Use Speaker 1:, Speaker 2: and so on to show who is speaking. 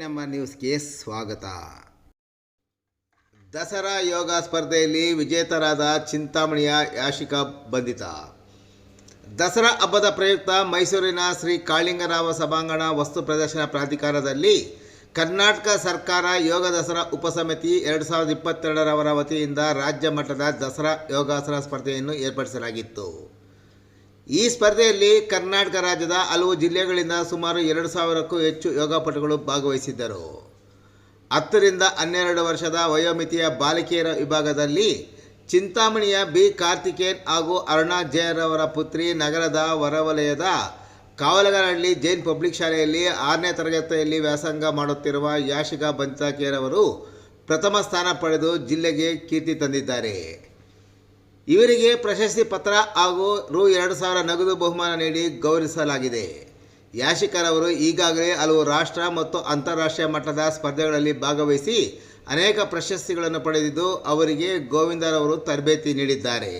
Speaker 1: ನಮ್ಮ ನ್ಯೂಸ್ಗೆ ಸ್ವಾಗತ. ದಸರಾ ಯೋಗ ಸ್ಪರ್ಧೆಯಲ್ಲಿ ವಿಜೇತರಾದ ಚಿಂತಾಮಣಿಯ ಯಾಶಿಕಾ ಬಂಧಿತ. ದಸರಾ ಹಬ್ಬದ ಪ್ರಯುಕ್ತ ಮೈಸೂರಿನ ಶ್ರೀ ಕಾಳಿಂಗರಾವ ಸಭಾಂಗಣ ವಸ್ತು ಪ್ರದರ್ಶನ ಪ್ರಾಧಿಕಾರದಲ್ಲಿ ಕರ್ನಾಟಕ ಸರ್ಕಾರ ಯೋಗ ದಸರಾ ಉಪಸಮಿತಿ 2022 ವತಿಯಿಂದ ರಾಜ್ಯ ಮಟ್ಟದ ದಸರಾ ಯೋಗಾಸನ ಸ್ಪರ್ಧೆಯನ್ನು ಏರ್ಪಡಿಸಲಾಗಿತ್ತು. ಈ ಸ್ಪರ್ಧೆಯಲ್ಲಿ ಕರ್ನಾಟಕ ರಾಜ್ಯದ ಹಲವು ಜಿಲ್ಲೆಗಳಿಂದ ಸುಮಾರು 2,000ಕ್ಕೂ ಹೆಚ್ಚು ಯೋಗಪಟುಗಳು ಭಾಗವಹಿಸಿದ್ದರು. 10 ರಿಂದ 12 ವರ್ಷದ ವಯೋಮಿತಿಯ ಬಾಲಕಿಯರ ವಿಭಾಗದಲ್ಲಿ ಚಿಂತಾಮಣಿಯ ಬಿ ಕಾರ್ತಿಕೇಯನ್ ಹಾಗೂ ಅರುಣಾ ಜೈರವರ ಪುತ್ರಿ ನಗರದ ಹೊರವಲಯದ ಕಾವಲಗನಹಳ್ಳಿ ಜೈನ್ ಪಬ್ಲಿಕ್ ಶಾಲೆಯಲ್ಲಿ 6ನೇ ತರಗತಿಯಲ್ಲಿ ವ್ಯಾಸಂಗ ಮಾಡುತ್ತಿರುವ ಯಾಶಿಕಾ ಬಂಧಿತರವರು ಪ್ರಥಮ ಸ್ಥಾನ ಪಡೆದು ಜಿಲ್ಲೆಗೆ ಕೀರ್ತಿ ತಂದಿದ್ದಾರೆ. ಇವರಿಗೆ ಪ್ರಶಸ್ತಿ ಪತ್ರ ಹಾಗೂ ರೂ. 2,000 ನಗದು ಬಹುಮಾನ ನೀಡಿ ಗೌರವಿಸಲಾಗಿದೆ. ಯಾಶಿಕಾರವರು ಈಗಾಗಲೇ ಹಲವು ರಾಷ್ಟ್ರ ಮತ್ತು ಅಂತಾರಾಷ್ಟ್ರೀಯ ಮಟ್ಟದ ಸ್ಪರ್ಧೆಗಳಲ್ಲಿ ಭಾಗವಹಿಸಿ ಅನೇಕ ಪ್ರಶಸ್ತಿಗಳನ್ನು ಪಡೆದಿದ್ದು, ಅವರಿಗೆ ಗೋವಿಂದರವರು ತರಬೇತಿ ನೀಡಿದ್ದಾರೆ.